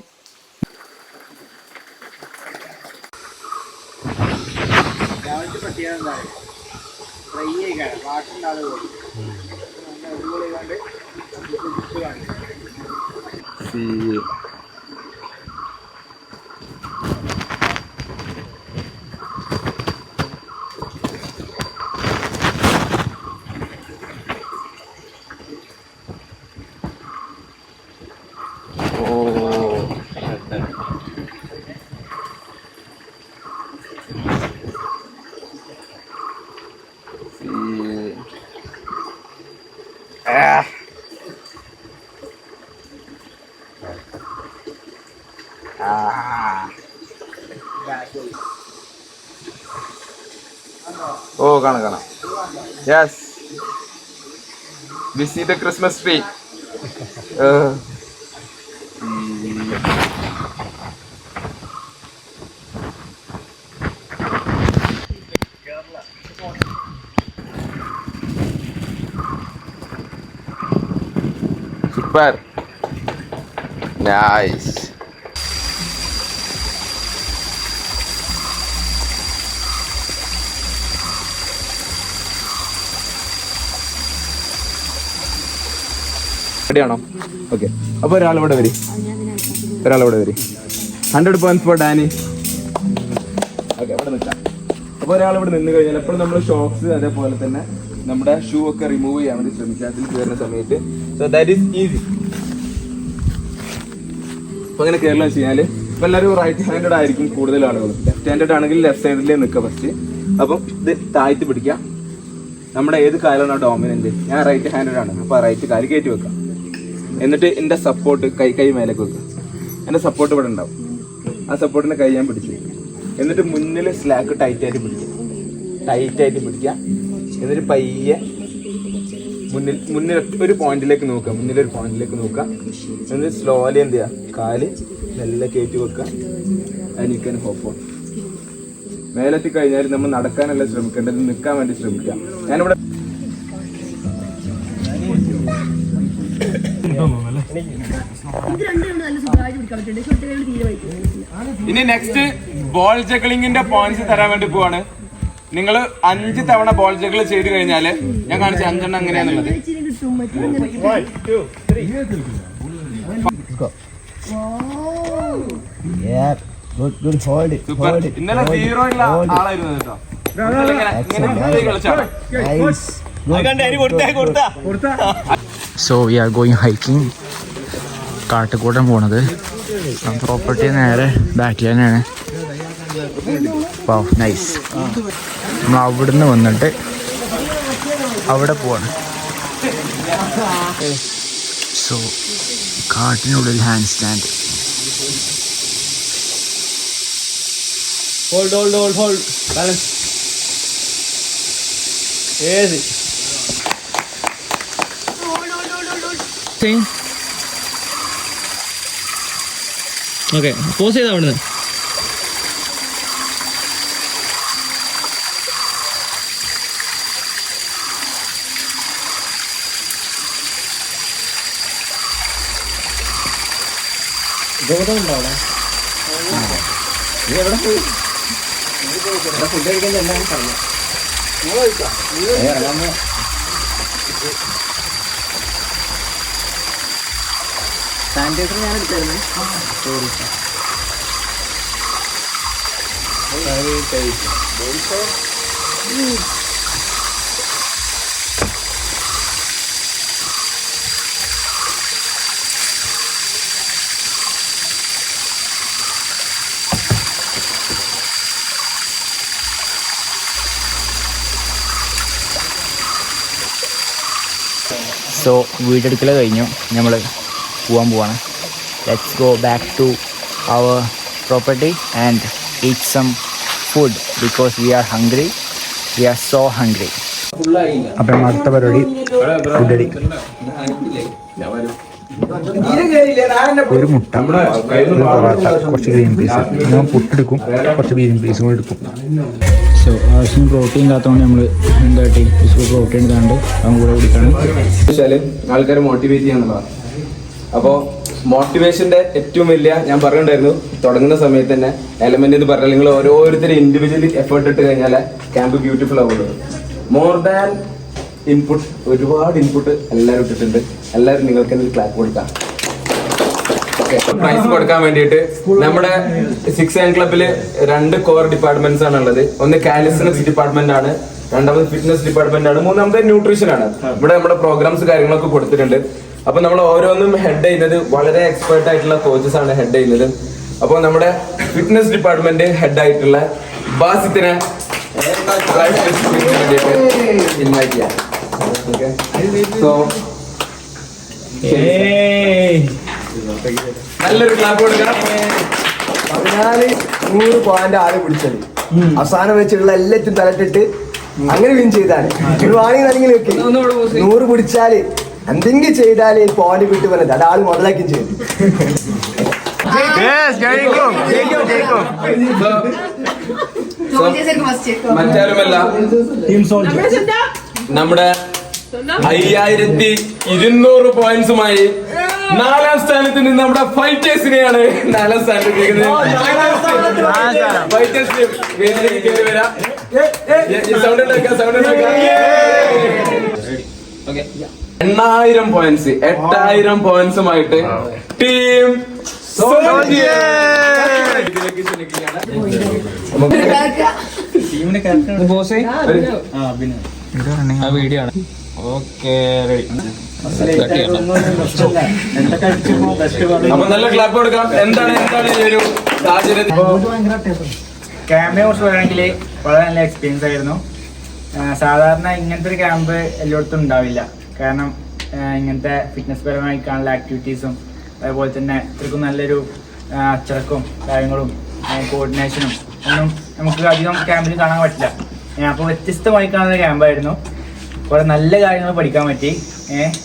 ഓ കാണാം കാണാം. Yes, we see the Christmas tree. Super, nice. റെഡിയാണോ? ഓക്കെ, അപ്പോൾ ഒരാളിവിടെ വരും, 100 points for ഡാനി. ഓക്കെ, അവിടെ നിൽക്കാം. അപ്പോൾ ഒരാളിവിടെ നിന്ന് കഴിഞ്ഞാൽ എപ്പോഴും നമ്മൾ ഷോക്സ് അതേപോലെ തന്നെ നമ്മുടെ ഷൂ ഒക്കെ റിമൂവ് ചെയ്യാൻ വേണ്ടി ശ്രമിക്കുക അതിൽ കയറുന്ന സമയത്ത്. So that is easy. അപ്പോൾ അങ്ങനെ കയറുക വെച്ച് കഴിഞ്ഞാൽ ഇപ്പോൾ എല്ലാവരും റൈറ്റ് ഹാൻഡഡ് ആയിരിക്കും കൂടുതൽ ആളുകളും. ലെഫ്റ്റ് ഹാൻഡഡ് ആണെങ്കിൽ ലെഫ്റ്റ് സൈഡിലേ നിൽക്കുക ഫസ്റ്റ്. അപ്പം ഇത് താഴ്ത്തി പിടിക്കാം. നമ്മുടെ ഏത് കാലാണ് ഡോമിനൻ്റ്? ഞാൻ റൈറ്റ് ഹാൻഡഡ് ആണ്, അപ്പോൾ റൈറ്റ് കാല് കയറ്റി വെക്കാം. എന്നിട്ട് എൻ്റെ സപ്പോർട്ട് കൈ മേലേക്ക് വെക്കുക. എൻ്റെ സപ്പോർട്ട് ഇവിടെ ഉണ്ടാവും. ആ സപ്പോർട്ടിൻ്റെ കൈ ഞാൻ പിടിച്ചു. എന്നിട്ട് മുന്നിൽ സ്ലാക്ക് ടൈറ്റായിട്ട് പിടിക്കുക. എന്നിട്ട് പയ്യെ മുന്നിൽ ഒരു പോയിന്റിലേക്ക് നോക്കുക. എന്നിട്ട് സ്ലോലി എന്ത് ചെയ്യുക? കാല് മെല്ലെ കയറ്റി വെക്കുക. അതിനിക്കാൻ ഹോപ്പ് ഓൺ. മേലെത്തി കഴിഞ്ഞാൽ നമ്മൾ നടക്കാനല്ല ശ്രമിക്കേണ്ടത്, നിൽക്കാൻ വേണ്ടി ശ്രമിക്കുക. ഞാനിവിടെ ഇനി നെക്സ്റ്റ് ബോൾ ജഗ്ലിങ്ങിന്റെ പോയിന്റ്സ് തരാൻ വേണ്ടി പോവാണ്. നിങ്ങൾ 5 തവണ ബോൾ ജഗ്ൽ ചെയ്ത് കഴിഞ്ഞാല് ഞാൻ കാണിച്ച 5 എണ്ണം എങ്ങനെയാന്നുള്ളത്. സൂപ്പർ. ഇന്നലെ 0 ഉള്ള ആളായിരുന്നു കേട്ടോ. So we are going hiking. കാട്ടുകൂടം പോണത് പ്രോപ്പർട്ടി നേരെ ബാക്കിൽ തന്നെയാണ്. Wow, nice. നമ്മൾ അവിടുന്ന് വന്നിട്ട് അവിടെ പോവാണ്. സോ കാട്ടിനുള്ളിൽ ഹാൻഡ് സ്റ്റാൻഡ്. Hold balance. ഏത് ഓക്കെ, പോസ് ചെയ്താ അവിടുന്ന്. സാനിറ്റൈസർ ഞാൻ എടുത്തായിരുന്നു. സോ വീടെടുക്കൽ കഴിഞ്ഞു, നമ്മൾ പോകാൻ പോവാണ്. Let's go back to our property and eat some food because we are hungry. We are so hungry. അപ്പം അടുത്ത പരിപാടി ഫുഡടി. ഒരു മുട്ട, ഒരു പൊറോട്ട, കുറച്ച് ഗ്രീൻ പീസ്. ഞാൻ പുട്ടെടുക്കും, കുറച്ച് ഗ്രീൻ പീസും കൂടെ എടുക്കും. സോ ആവശ്യം പ്രോട്ടീൻ ഇല്ലാത്തതുകൊണ്ട് നമ്മൾ എന്താട്ടി പ്രോട്ടീൻ ഇടാണ്ട് അതും കൂടെ കുടിക്കണം. ആൾക്കാരെ മോട്ടിവേറ്റ് ചെയ്യാന്നുള്ളതാണ്. അപ്പോൾ മോട്ടിവേഷന്റെ ഏറ്റവും വലിയ ഞാൻ പറഞ്ഞിട്ടുണ്ടായിരുന്നു തുടങ്ങുന്ന സമയത്ത് തന്നെ എലമെന്റ് എന്ന് പറഞ്ഞാൽ നിങ്ങൾ ഓരോരുത്തരും ഇൻഡിവിജ്വലി എഫേർട്ട് ഇട്ട് കഴിഞ്ഞാൽ ക്യാമ്പ് ബ്യൂട്ടിഫുൾ ആവുള്ളൂ. മോർ ദാൻ ഇൻപുട്ട്, ഒരുപാട് ഇൻപുട്ട് എല്ലാവരും ഇട്ടിട്ടുണ്ട്. എല്ലാവരും നിങ്ങൾക്ക് എന്തെങ്കിലും ക്ലാപ്പ് കൊടുക്കാം. പ്രൈസ് കൊടുക്കാൻ വേണ്ടിയിട്ട് നമ്മുടെ 6am ക്ലബില് 2 കോർ ഡിപ്പാർട്ട്മെന്റ്സ് ആണ് ഉള്ളത്. ഒന്ന് കാലിസ്റ്റനിക്സ് ഡിപ്പാർട്ട്മെന്റ് ആണ്, രണ്ടാമത് ഫിറ്റ്നസ് ഡിപ്പാർട്ട്മെന്റ് ആണ്, മൂന്നാമത് ന്യൂട്രീഷൻ ആണ്. ഇവിടെ നമ്മുടെ പ്രോഗ്രാംസ് കാര്യങ്ങളൊക്കെ കൊടുത്തിട്ടുണ്ട്. അപ്പൊ നമ്മൾ ഓരോന്നും ഹെഡ് ചെയ്യുന്നത് വളരെ എക്സ്പേർട്ട് ആയിട്ടുള്ള കോച്ചസ് ആണ് ഹെഡ് ചെയ്യുന്നത്. അപ്പോൾ നമ്മുടെ ഫിറ്റ്നസ് ഡിപ്പാർട്ട്മെന്റ് ഹെഡ് ആയിട്ടുള്ള ബാസിത്തിനെ ഇൻവൈറ്റ് ചെയ്യാം. സോ നല്ലൊരു ക്ലാപ്പ് കൊടുക്കണം. 1400 പോയിന്റ് ആദ്യം പിടിച്ചത് അവസാനം വെച്ചുള്ള എല്ലാറ്റും തലട്ടിട്ട് അങ്ങനെ വിൻ ചെയ്താണ്. ഒരു വാണിംഗ് അല്ലെങ്കിൽ 100 പിടിച്ചാല് എന്തെങ്കിലും ചെയ്താല് പോയിന്റ് കിട്ടി പറഞ്ഞത് അതാൾ മുതലാക്കി ചെയ്തു. മറ്റാരുമല്ല നമ്മുടെ 5200 പോയിന്റ്സുമായി 4ാം സ്ഥാനത്ത് നിന്ന് നമ്മുടെ ഫൈറ്റേഴ്സിനെയാണ് 4ാം സ്ഥാനത്ത് ഫൈറ്റേഴ്സിന് വേദിയിലേക്ക് കയറി വരാം. സൗണ്ട് ഉണ്ടാക്കാം. 8000 പോയിന്റ്സ് 8000 പോയിന്റ്സുമായിട്ട് ടീം വീഡിയോ ആണ്. ഓക്കെ അപ്പൊ നല്ല ക്ലാപ്പ് കൊടുക്കാം. എന്താണ് ഈ ഒരു സാഹചര്യം? ക്യാമ്പിനെ കുറിച്ച് പറയുകയാണെങ്കിൽ വളരെ നല്ല എക്സ്പീരിയൻസ് ആയിരുന്നു. സാധാരണ ഇങ്ങനത്തെ ഒരു ക്യാമ്പ് എല്ലായിടത്തും ഉണ്ടാവില്ല. കാരണം ഇങ്ങനത്തെ ഫിറ്റ്നസ് പരമായിട്ടുള്ള ആക്ടിവിറ്റീസും അതേപോലെ തന്നെ ഇത്രയ്ക്കും നല്ലൊരു അച്ചടക്കവും കാര്യങ്ങളും കോർഡിനേഷനും ഒന്നും നമുക്ക് അധികം ക്യാമ്പിൽ കാണാൻ പറ്റില്ല. അപ്പോൾ വ്യത്യസ്തമായി കാണുന്ന ക്യാമ്പായിരുന്നു. കുറേ നല്ല കാര്യങ്ങൾ പഠിക്കാൻ പറ്റി.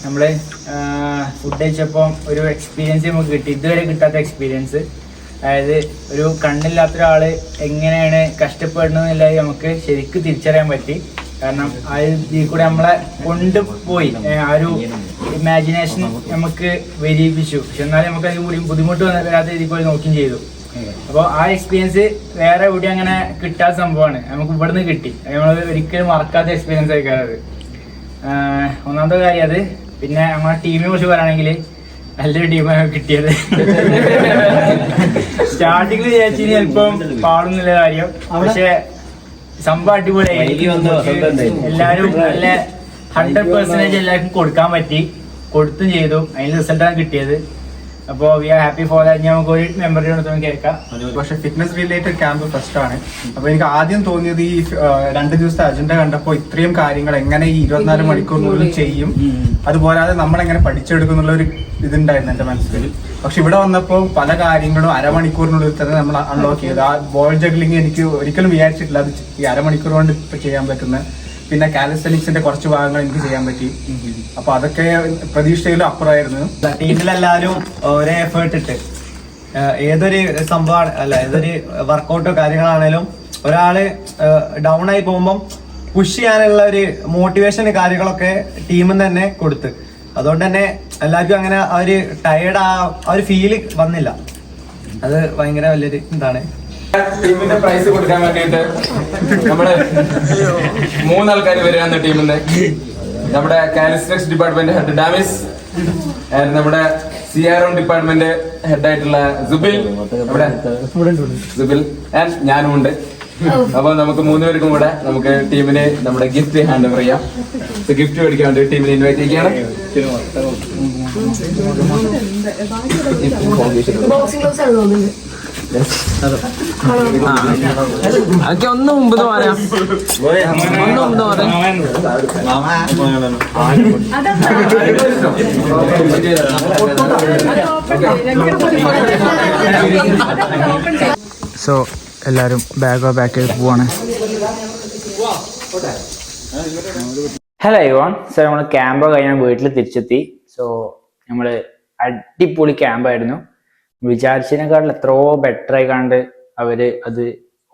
നമ്മൾ ഫുഡ് കഴിച്ചപ്പോൾ ഒരു എക്സ്പീരിയൻസ് നമുക്ക് കിട്ടി, ഇതുവരെ കിട്ടാത്ത എക്സ്പീരിയൻസ്. അതായത് ഒരു കണ്ണില്ലാത്ത ഒരാൾ എങ്ങനെയാണ് കഷ്ടപ്പെടുന്നതെന്നുള്ളത് നമുക്ക് ശരിക്കും തിരിച്ചറിയാൻ പറ്റി. കാരണം ആ ഇതിൽ കൂടെ നമ്മളെ കൊണ്ടുപോയി ആ ഒരു ഇമാജിനേഷൻ നമുക്ക് വരിപ്പിച്ചു. പക്ഷെ എന്നാലും നമുക്ക് അതിൽ കൂടി ബുദ്ധിമുട്ട് വരാത്ത രീതിയിൽ കൂടി നോക്കുകയും ചെയ്തു. അപ്പോൾ ആ എക്സ്പീരിയൻസ് വേറെ എവിടെ അങ്ങനെ കിട്ടാത്ത സംഭവമാണ്, നമുക്ക് ഇവിടുന്ന് കിട്ടി. നമ്മൾ ഒരിക്കലും മറക്കാത്ത എക്സ്പീരിയൻസ് ആയിക്കാറത്. ഒന്നാമത്തെ കാര്യം അത്. പിന്നെ നമ്മളെ ടീമിനെ കുറിച്ച് പറയുകയാണെങ്കിൽ നല്ലൊരു ടീമാണ് കിട്ടിയത്. സ്റ്റാർട്ടിങ്ങിൽ വിചാരിച്ചു ചിലപ്പം പാടുന്നില്ല കാര്യം, പക്ഷെ സംഭവം അടിപൊളിയായി. എല്ലാവരും നല്ല 100% എല്ലാവർക്കും കൊടുക്കാൻ പറ്റി, കൊടുത്തും ചെയ്തു. അതിന് റിസൾട്ടാണ് കിട്ടിയത്. അപ്പോൾ we are happy for that. നമുക്ക് ഒരു മെമ്പറിനോട് കേൾക്കാം. പക്ഷെ ഫിറ്റ്നസ് റിലേറ്റഡ് ക്യാമ്പ് ഫസ്റ്റ് ആണ്. അപ്പോൾ എനിക്ക് ആദ്യം തോന്നിയത് ഈ 2 ദിവസത്തെ അജണ്ട കണ്ടപ്പോൾ ഇത്രയും കാര്യങ്ങൾ എങ്ങനെ ഈ 24 മണിക്കൂറിനുള്ളിൽ ചെയ്യും, അതുപോലാതെ നമ്മളെങ്ങനെ പഠിച്ചെടുക്കുന്നുള്ള ഒരു ഇതുണ്ടായിരുന്നു എൻ്റെ മനസ്സിൽ. പക്ഷെ ഇവിടെ വന്നപ്പോൾ പല കാര്യങ്ങളും അരമണിക്കൂറിനുള്ളിൽ തന്നെ നമ്മൾ അൺലോക്ക് ചെയ്തു. ആ ബോൾ ജഗ്ലിംഗ് എനിക്ക് ഒരിക്കലും വിചാരിച്ചിട്ടില്ല അത് ഈ അരമണിക്കൂർ കൊണ്ട് ഇപ്പം ചെയ്യാൻ പറ്റുന്ന. പിന്നെ കാലിസ്റ്റനിക്സിന്റെ കുറച്ച് ഭാഗങ്ങൾ എനിക്ക് ചെയ്യാൻ പറ്റി. അപ്പൊ അതൊക്കെ പ്രതീക്ഷയിലും അപ്പുറമായിരുന്നു. ടീമിലെല്ലാവരും ഒരേ എഫേർട്ട് ഇട്ട് ഏതൊരു സംഭവമാണ് അല്ല ഏതൊരു വർക്കൗട്ടോ കാര്യങ്ങളാണേലും ഒരാള് ഡൗൺ ആയി പോകുമ്പം പുഷ് ചെയ്യാനുള്ള ഒരു മോട്ടിവേഷൻ കാര്യങ്ങളൊക്കെ ടീമിൽ തന്നെ കൊടുത്ത്, അതുകൊണ്ട് തന്നെ എല്ലാവർക്കും അങ്ങനെ ആ ഒരു ടയേർഡ് ആ ഒരു ഫീല് വന്നില്ല. അത് ഭയങ്കര വലിയൊരു ഇതാണ്. ടീമിന്റെ പ്രൈസ് കൊടുക്കാൻ വേണ്ടിയിട്ട് നമ്മള് 3 ആൾക്കാർ വരികയാണ് ടീമിന്റെ. നമ്മുടെ കാലിസ്റ്റക്സ് ഡിപ്പാർട്ട്മെന്റ് ഹെഡ് ഡാമിസ്, നമ്മുടെ CRM ഡിപ്പാർട്ട്മെന്റ് ഹെഡായിട്ടുള്ള സുബിൽ, നമ്മുടെ സുബിൽ ആൻഡ് ഞാനും ഉണ്ട്. അപ്പൊ നമുക്ക് 3 പേർക്കും കൂടെ നമുക്ക് ടീമിന് നമ്മുടെ ഗിഫ്റ്റ് ഹാൻഡ് ഓവർ ചെയ്യാം. ഗിഫ്റ്റ് മേടിക്കാൻ വേണ്ടി ടീമിനെ ഇൻവൈറ്റ് ചെയ്യുകയാണ്. അതൊക്കെ ഒന്ന് മുമ്പ് പറയാം. സോ എല്ലാവരും ബാക്ക് ചെയ്ത് പോവാണ്. Hello everyone. സോ നമ്മൾ ക്യാമ്പ് കഴിഞ്ഞാൽ വീട്ടിൽ തിരിച്ചെത്തി. സോ നമ്മൾ അടിപൊളി ക്യാമ്പായിരുന്നു. വിചാരിച്ചതിനേക്കാളും എത്രയോ ബെറ്റർ ആയി കണ്ട് അവര് അത്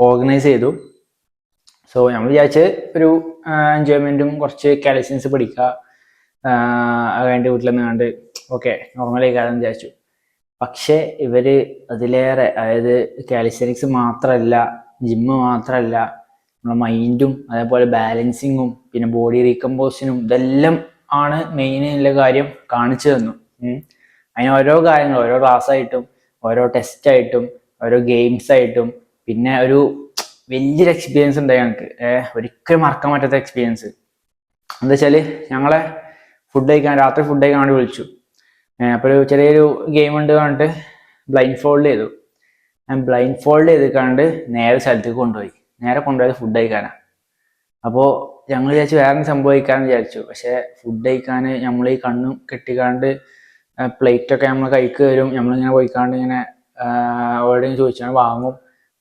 ഓർഗനൈസ് ചെയ്തു. സോ നമ്മൾ വിചാരിച്ച് ഒരു എൻജോയ്മെന്റും കുറച്ച് കാലിസ്റ്റനിക്സ് പഠിക്കുക അതിൻ്റെ വീട്ടിൽ നിന്ന് കണ്ട് ഓക്കെ നോർമലായി കാര്യം വിചാരിച്ചു. പക്ഷെ ഇവര് അതിലേറെ, അതായത് കാലിസ്റ്റനിക്സ് മാത്രമല്ല, ജിമ്മ് മാത്രമല്ല, നമ്മുടെ മൈൻഡും അതേപോലെ ബാലൻസിങ്ങും പിന്നെ ബോഡി റീകമ്പോസിനും ഇതെല്ലാം ആണ് മെയിനുള്ള കാര്യം കാണിച്ചു തന്നു. അതിന് ഓരോ കാര്യങ്ങൾ, ഓരോ ക്ലാസ്സായിട്ടും ഓരോ ടെസ്റ്റായിട്ടും ഓരോ ഗെയിംസ് ആയിട്ടും പിന്നെ ഒരു വലിയൊരു എക്സ്പീരിയൻസ് ഉണ്ടായി ഞങ്ങൾക്ക്. ഒരിക്കലും മറക്കാൻ പറ്റാത്ത എക്സ്പീരിയൻസ്. എന്താ വെച്ചാൽ ഞങ്ങളെ രാത്രി ഫുഡ് കഴിക്കാൻ വേണ്ടി വിളിച്ചു. അപ്പോൾ ഒരു ചെറിയൊരു ഗെയിം ഉണ്ട് പറഞ്ഞിട്ട് ബ്ലൈൻഡ് ഫോൾഡ് ചെയ്തു. ഞാൻ ബ്ലൈൻഡ് ഫോൾഡ് ചെയ്തിക്കാണ്ട് നേരെ സ്ഥലത്തേക്ക് കൊണ്ടുപോയത് ഫുഡ് കഴിക്കാനാണ്. അപ്പോൾ ഞങ്ങൾ വിചാരിച്ചു വേറെ സംഭവിക്കാന്ന് വിചാരിച്ചു. പക്ഷെ ഫുഡ് കഴിക്കാൻ നമ്മൾ ഈ കണ്ണും കെട്ടിക്കാണ്ട് പ്ലേറ്റൊക്കെ നമ്മൾ കഴിക്ക് വരും. നമ്മളിങ്ങനെ പോയിക്കാണ്ട് ഇങ്ങനെ എവിടെയും ചോദിച്ചാൽ വാങ്ങും.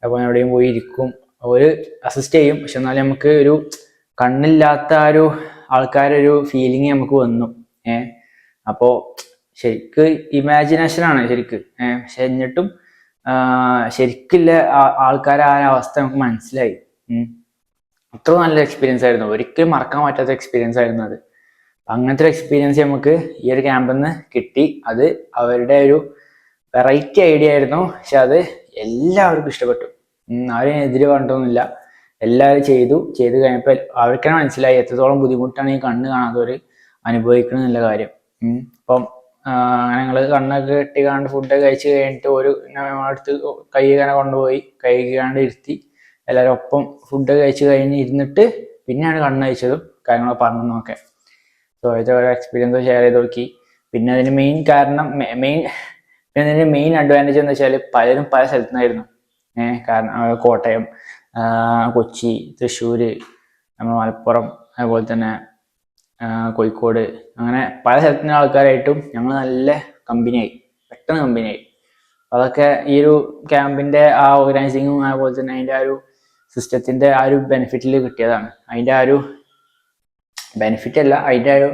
അപ്പോൾ എവിടെയും പോയി ഇരിക്കും. ഒരു അസിസ്റ്റ് ചെയ്യും, പക്ഷെ എന്നാലും നമുക്ക് ഒരു കണ്ണില്ലാത്ത ആ ഒരു ആൾക്കാരൊരു ഫീലിംഗ് നമുക്ക് വന്നു. അപ്പോൾ ശരിക്ക് ഇമാജിനേഷനാണ് ശരിക്ക്. പക്ഷെ എന്നിട്ടും ശരിക്കില്ല ആൾക്കാരെ ആ അവസ്ഥ നമുക്ക് മനസ്സിലായി. അത്ര നല്ല എക്സ്പീരിയൻസ് ആയിരുന്നു, ഒരിക്കലും മറക്കാൻ പറ്റാത്ത എക്സ്പീരിയൻസ് ആയിരുന്നു അത്. അങ്ങനത്തെ ഒരു എക്സ്പീരിയൻസ് നമുക്ക് ഈ ഒരു ക്യാമ്പിൽ നിന്ന് കിട്ടി. അത് അവരുടെ ഒരു വെറൈറ്റി ഐഡിയ ആയിരുന്നു, പക്ഷെ അത് എല്ലാവർക്കും ഇഷ്ടപ്പെട്ടു. ആരും എതിര് പറഞ്ഞിട്ടൊന്നുമില്ല, എല്ലാവരും ചെയ്ത് കഴിഞ്ഞപ്പോൾ അവർക്കാണ് മനസ്സിലായി എത്രത്തോളം ബുദ്ധിമുട്ടാണ് ഈ കണ്ണ് കാണാത്തവർ അനുഭവിക്കണം എന്നുള്ള കാര്യം. അപ്പം അങ്ങനെ ഞങ്ങൾ കണ്ണൊക്കെ കെട്ടിക്കാണ്ട് ഫുഡൊക്കെ കഴിച്ച് കഴിഞ്ഞിട്ട് ഒരു അടുത്ത് കൈകാനെ കൊണ്ടുപോയി കൈകാണ്ട് ഇരുത്തി എല്ലാവരും ഒപ്പം ഫുഡൊക്കെ കഴിച്ച് കഴിഞ്ഞ് ഇരുന്നിട്ട് പിന്നെയാണ് കണ്ണ് കഴിച്ചതും കാര്യങ്ങളൊക്കെ പറഞ്ഞതൊക്കെ. സോ ഇത് ഓരോ എക്സ്പീരിയൻസ് ഷെയർ ചെയ്ത് നോക്കി. പിന്നെ അതിന് മെയിൻ അഡ്വാൻറ്റേജ് എന്ന് വെച്ചാൽ പലരും പല സ്ഥലത്തു നിന്നായിരുന്നു. കാരണം കോട്ടയം, കൊച്ചി, തൃശ്ശൂർ, നമ്മൾ മലപ്പുറം, അതുപോലെ തന്നെ കോഴിക്കോട്, അങ്ങനെ പല സ്ഥലത്തുനിന്ന് ആൾക്കാരായിട്ടും ഞങ്ങൾ നല്ല പെട്ടെന്ന് കമ്പനിയായി. അതൊക്കെ ഈ ഒരു ക്യാമ്പിൻ്റെ ആ ഓർഗനൈസിങ്ങും അതുപോലെ തന്നെ അതിൻ്റെ ആ ഒരു സിസ്റ്റത്തിൻ്റെ ആ ഒരു ബെനിഫിറ്റിൽ കിട്ടിയതാണ്. അതിൻ്റെ ആ ഒരു ബെനിഫിറ്റ് അല്ല, അതിൻ്റെ ആ ഒരു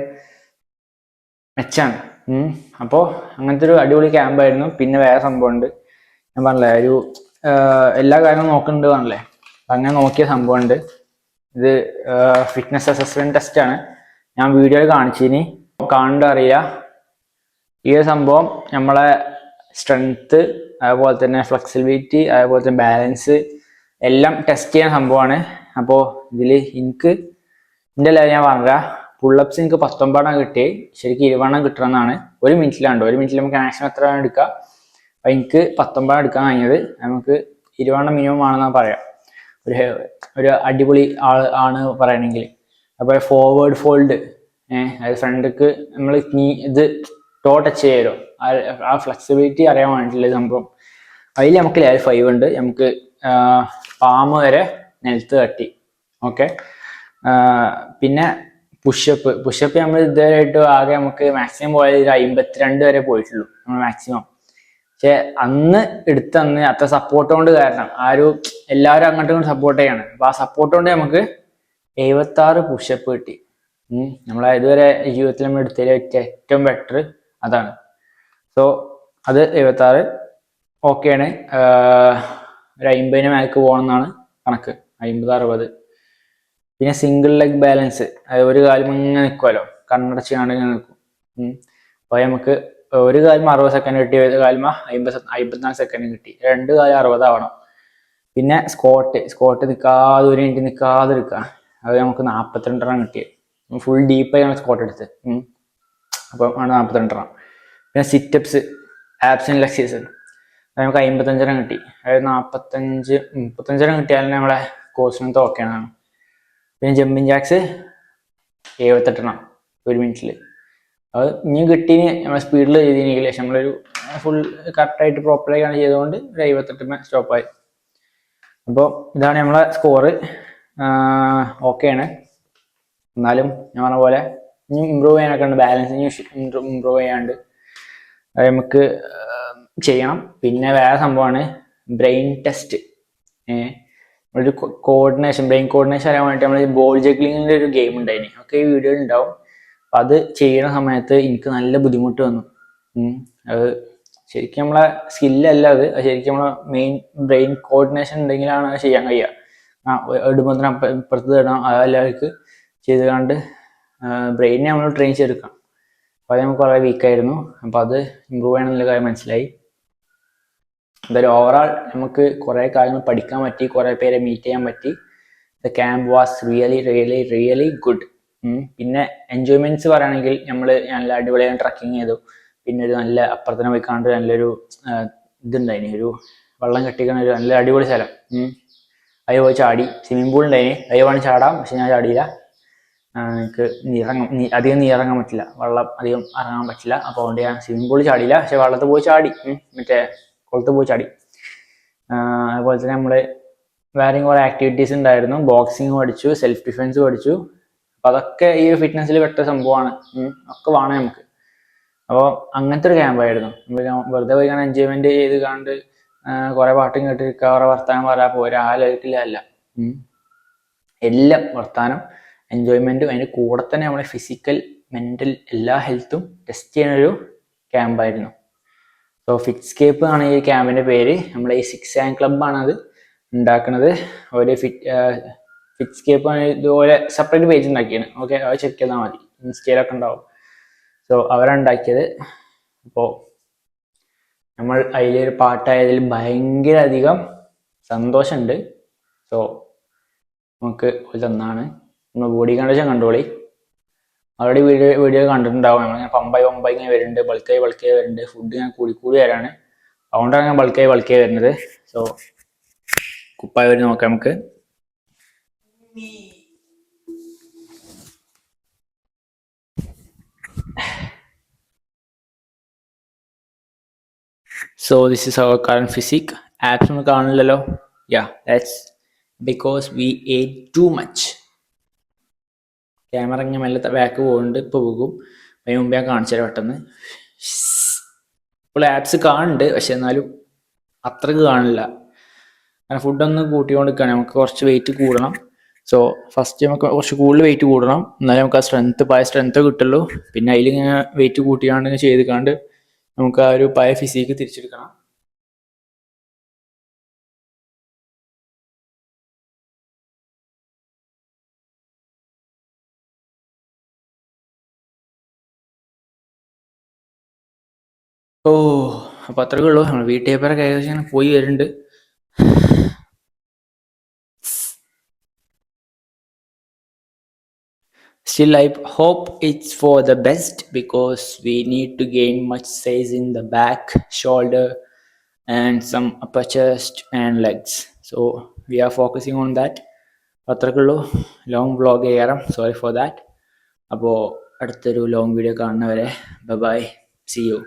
മെച്ചാണ്. അപ്പോൾ അങ്ങനത്തെ ഒരു അടിപൊളി ക്യാമ്പായിരുന്നു. പിന്നെ വേറെ സംഭവമുണ്ട്, ഞാൻ പറഞ്ഞില്ലേ ഒരു എല്ലാ കാര്യങ്ങളും നോക്കുന്നുണ്ട് പറഞ്ഞില്ലേ, അങ്ങനെ നോക്കിയ സംഭവമുണ്ട്. ഇത് ഫിറ്റ്നസ് അസസ്മെന്റ് ടെസ്റ്റാണ്. ഞാൻ വീഡിയോയിൽ കാണിച്ചിനി, കാണണ്ട അറിയില്ല. ഈ ഒരു സംഭവം നമ്മളെ സ്ട്രെങ്ത്ത്, അതുപോലെ തന്നെ ഫ്ലെക്സിബിലിറ്റി, അതുപോലെ തന്നെ ബാലൻസ് എല്ലാം ടെസ്റ്റ് ചെയ്യുന്ന സംഭവമാണ്. അപ്പോൾ ഇതിൽ എൻ്റെ ലെവൽ ഞാൻ പറഞ്ഞുതരാം. പുള്ളപ്സ് എനിക്ക് 19 കിട്ടി, ശരിക്കും 20 കിട്ടണമെന്നാണ്. 1 മിനിറ്റിലാണ്ടോ, 1 മിനിറ്റിൽ നമുക്ക് മാക്സിമം എത്ര എടുക്കാം. അപ്പം എനിക്ക് 19 എടുക്കാൻ കഴിഞ്ഞത്. നമുക്ക് 20 മിനിമം ആണെന്നാണ് പറയാം, ഒരു അടിപൊളി ആണ് പറയണമെങ്കിൽ. അപ്പോൾ ഫോർവേഡ് ഫോൾഡ്, അത് ഫ്രണ്ടിക്ക് നമ്മൾ ഇത് ടോ ടച്ച് ചെയ്യുമല്ലോ, ആ ഫ്ലെക്സിബിലിറ്റി അറിയാൻ വേണ്ടിയിട്ടുള്ള സംഭവം. അതിൽ നമുക്ക് ലെവൽ 5 ഉണ്ട്. നമുക്ക് പാമ്പ് വരെ നിലത്ത് തട്ടി. ഓക്കെ. പിന്നെ പുഷപ്പ് നമ്മൾ ഇതുവരെയായിട്ട് ആകെ നമുക്ക് മാക്സിമം പോയത് 52 വരെ പോയിട്ടുള്ളൂ നമ്മൾ മാക്സിമം. പക്ഷെ അന്ന് അത്ര സപ്പോർട്ട് കൊണ്ട് കാരണം എല്ലാവരും അങ്ങോട്ടും ഇങ്ങോട്ടും സപ്പോർട്ട് ചെയ്യാണ്. അപ്പൊ ആ സപ്പോർട്ട് കൊണ്ട് നമുക്ക് 76 പുഷപ്പ് കിട്ടി. നമ്മളെ ഇതുവരെ ജീവിതത്തിൽ നമ്മൾ എടുത്തതിൽ ഏറ്റവും ബെറ്റർ അതാണ്. സോ അത് 76 ഓക്കെയാണ്. ഒരു 50 മേലേക്ക് പോകണമെന്നാണ് കണക്ക്, 50-60. പിന്നെ സിംഗിൾ ലെഗ് ബാലൻസ്, അത് ഒരു കാലം ഇങ്ങനെ നിൽക്കുമല്ലോ, കണ്ണടച്ച് കാണിങ്ങനെ നിൽക്കും. അപ്പോൾ നമുക്ക് ഒരു കാലം 60 സെക്കൻഡ് കിട്ടി, ഒരു കാലം 54 സെക്കൻഡ് കിട്ടി, 2 കാലം 60 ആവണം. പിന്നെ സ്കോട്ട് നിൽക്കാതെ 1 മിനിറ്റ് നിൽക്കാതെ എടുക്കുക, അത് നമുക്ക് 42 കിട്ടിയത്. ഫുൾ ഡീപ്പായാണ് സ്കോട്ട് എടുത്ത്. അപ്പം ആണ് 42. പിന്നെ സിറ്റപ്സ്, ആബ്സ് ആൻഡ് ലെഗ്സ്, അത് നമുക്ക് 55 കിട്ടി. അതായത് 35 കിട്ടിയാലും നമ്മളെ കോഴ്സിനകത്ത് ഓക്കെയാണ്. പിന്നെ ജമ്പിങ് ജാക്സ് 78 1 മിനിറ്റിൽ. അത് ഇനി കിട്ടി നമ്മൾ സ്പീഡിൽ ചെയ്തില്ലെങ്കിൽ, പക്ഷെ നമ്മളൊരു ഫുൾ കറക്റ്റായിട്ട് പ്രോപ്പറായിട്ടാണ് ചെയ്തുകൊണ്ട് ഒരു 78 സ്റ്റോപ്പായി. അപ്പോൾ ഇതാണ് നമ്മളെ സ്കോറ്. ഓക്കെയാണ്. എന്നാലും ഞാൻ പറഞ്ഞ പോലെ ഇനി ഇമ്പ്രൂവ് ചെയ്യാനൊക്കെ ഉണ്ട്, ബാലൻസ് ഇമ്പ്രൂവ് ചെയ്യാണ്ട് അത് നമുക്ക് ചെയ്യണം. പിന്നെ വേറെ സംഭവമാണ് ബ്രെയിൻ ടെസ്റ്റ്. ഒരു ബ്രെയിൻ കോർഡിനേഷൻ അറിയാൻ വേണ്ടിയിട്ട് നമ്മൾ ബോൾ ജഗ്ലിങ്ങിൻ്റെ ഒരു ഗെയിം ഉണ്ടായിന്, ഒക്കെ ഈ വീഡിയോയിൽ ഉണ്ടാവും. അപ്പം അത് ചെയ്യുന്ന സമയത്ത് എനിക്ക് നല്ല ബുദ്ധിമുട്ട് വന്നു. അത് ശരിക്കും നമ്മളെ സ്കില്ലല്ല, അത് ശരിക്കും നമ്മളെ മെയിൻ ബ്രെയിൻ കോർഡിനേഷൻ ഉണ്ടെങ്കിലാണ് അത് ചെയ്യാൻ കഴിയുക. ഇടുമ്പോൾ ഇപ്പുറത്ത് ഇടണം, അതെല്ലാവർക്ക് ചെയ്ത് കണ്ട് ബ്രെയിനെ നമ്മൾ ട്രെയിൻ ചെയ്തെടുക്കാം. അപ്പോൾ അത് നമുക്ക് വളരെ വീക്കായിരുന്നു. അപ്പോൾ അത് ഇമ്പ്രൂവ് ചെയ്യണമെന്നുള്ള കാര്യം മനസ്സിലായി. എന്തായാലും ഓവറോൾ നമുക്ക് കുറേ കാര്യങ്ങൾ പഠിക്കാൻ പറ്റി, കുറേ പേരെ മീറ്റ് ചെയ്യാൻ പറ്റി. The camp was really good. പിന്നെ എൻജോയ്മെന്റ്സ് പറയുകയാണെങ്കിൽ നല്ല അടിപൊളിയായി ട്രക്കിങ് ചെയ്തു. പിന്നെ ഒരു നല്ല അപ്പുറത്തന്നെ പോയി കണ്ട് നല്ലൊരു ഇതുണ്ടായിന്, ഒരു വെള്ളം കെട്ടിക്കുന്ന ഒരു നല്ല അടിപൊളി സ്ഥലം. അതിൽ പോയി ചാടി. സ്വിമ്മിംഗ് പൂൾ ഉണ്ടായിന്, അതിൽ വേണം ചാടാം, പക്ഷെ ഞാൻ ചാടിയില്ല. എനിക്ക് അധികം നീയിറങ്ങാൻ പറ്റില്ല, വെള്ളം അധികം ഇറങ്ങാൻ പറ്റില്ല. അപ്പോൾ അതുകൊണ്ട് ഞാൻ സ്വിമ്മിംഗ് പൂളിൽ ചാടിയില്ല, പക്ഷെ വെള്ളത്തിൽ പോയി ചാടി, മറ്റേ കുളത്ത് പോയി ചാടി. അതുപോലെ തന്നെ നമ്മൾ വേറെയും കുറേ ആക്ടിവിറ്റീസ് ഉണ്ടായിരുന്നു. ബോക്സിങ് പഠിച്ചു, സെൽഫ് ഡിഫെൻസ് പഠിച്ചു. അപ്പം അതൊക്കെ ഈ ഒരു ഫിറ്റ്നസ്സിൽ പെട്ട സംഭവമാണ്, ഒക്കെ വേണം നമുക്ക്. അപ്പോൾ അങ്ങനത്തെ ഒരു ക്യാമ്പായിരുന്നു. വെറുതെ പോയി കാണാൻ എൻജോയ്മെന്റ് ചെയ്ത് കണ്ട് കുറേ പാട്ടും കേട്ടിരിക്കുക, കുറേ വർത്താനം പറയാൻ പോരാ, ആ ലെവലിലല്ല. എല്ലാം വർത്താനം എൻജോയ്മെൻറ്റും അതിൻ്റെ കൂടെ തന്നെ നമ്മളെ ഫിസിക്കൽ മെൻ്റൽ എല്ലാ ഹെൽത്തും ടെസ്റ്റ് ചെയ്യുന്നൊരു ക്യാമ്പായിരുന്നു. സോ ഫിറ്റ്സ്കേപ്പ് ആണ് ഈ ക്യാമ്പിൻ്റെ പേര്. നമ്മളെ ഈ 6 AM ക്ലബ്ബാണ് അത് ഉണ്ടാക്കുന്നത്. ഒരു ഫിറ്റ്സ്കേപ്പ് ആണ് ഇതുപോലെ സെപ്പറേറ്റ് പേജ് ഉണ്ടാക്കിയാണ്. ഓക്കെ, അത് ചെക്ക് ചെയ്താൽ മതി, ഇൻസ്റ്റയിലൊക്കെ ഉണ്ടാവും. സോ അവരാണ് ഉണ്ടാക്കിയത്. അപ്പോൾ നമ്മൾ അതിലൊരു പാട്ടായതിൽ ഭയങ്കര അധികം സന്തോഷമുണ്ട്. സോ നമുക്ക് ഇതൊന്നാണ് നമ്മൾ ബോഡി കണ്ടീഷൻ കണ്ടോളി. അവരുടെ വീഡിയോ കണ്ടിട്ടുണ്ടാവും. നമ്മൾ പമ്പായി ഇങ്ങനെ വരുന്നുണ്ട്, ബൾക്കായി വരുന്നുണ്ട്. ഫുഡ് ഞാൻ കൂടി വരാണ്, അതുകൊണ്ടാണ് ഞാൻ ബൾക്കായി വരുന്നത്. സോ കുപ്പായ വരെ നോക്കാം നമുക്ക്. So this is our current physique. Abs ഒന്നും കാണില്ലല്ലോ. Yeah, that's because we ate too much. Camera ഇങ്ങനെ മെല്ലെ ബാക്ക് പോകുന്നുണ്ട്, ഇപ്പോൾ പോകും. അതിന് മുമ്പ് ഞാൻ കാണിച്ചു തരാം പെട്ടെന്ന്. ഇപ്പോൾ ആപ്സ് കാണുന്നുണ്ട്, പക്ഷെ എന്നാലും അത്രക്ക് കാണില്ല. കാരണം ഫുഡൊന്ന് കൂട്ടിക്കൊണ്ടിരിക്കുകയാണ്. നമുക്ക് കുറച്ച് വെയിറ്റ് കൂടണം. സോ ഫസ്റ്റ് നമുക്ക് കുറച്ച് കൂടുതൽ വെയിറ്റ് കൂടണം, എന്നാലേ നമുക്ക് ആ സ്ട്രെങ്ത് കിട്ടുള്ളൂ. പിന്നെ അതിലിങ്ങനെ വെയിറ്റ് കൂട്ടിയാണ്ട് ചെയ്തിക്കാണ്ട് നമുക്ക് ആ ഒരു പഴയ ഫിസിക്ക് തിരിച്ചെടുക്കണം. അപ്പോൾ അത്രയേ ഉള്ളൂ. നമ്മൾ വീട്ടേപ്പറൊക്കെ ഏകദേശം പോയി വരുന്നുണ്ട്. Still, I hope it's for the best because we need to gain much size in the back, shoulder, and some upper chest and legs. So we are focusing on that. അത്രക്കുള്ളൂ. Long vlog ചെയ്യാം, sorry for that. അപ്പോൾ അടുത്തൊരു long video കാണുന്നവരെ bye, see U.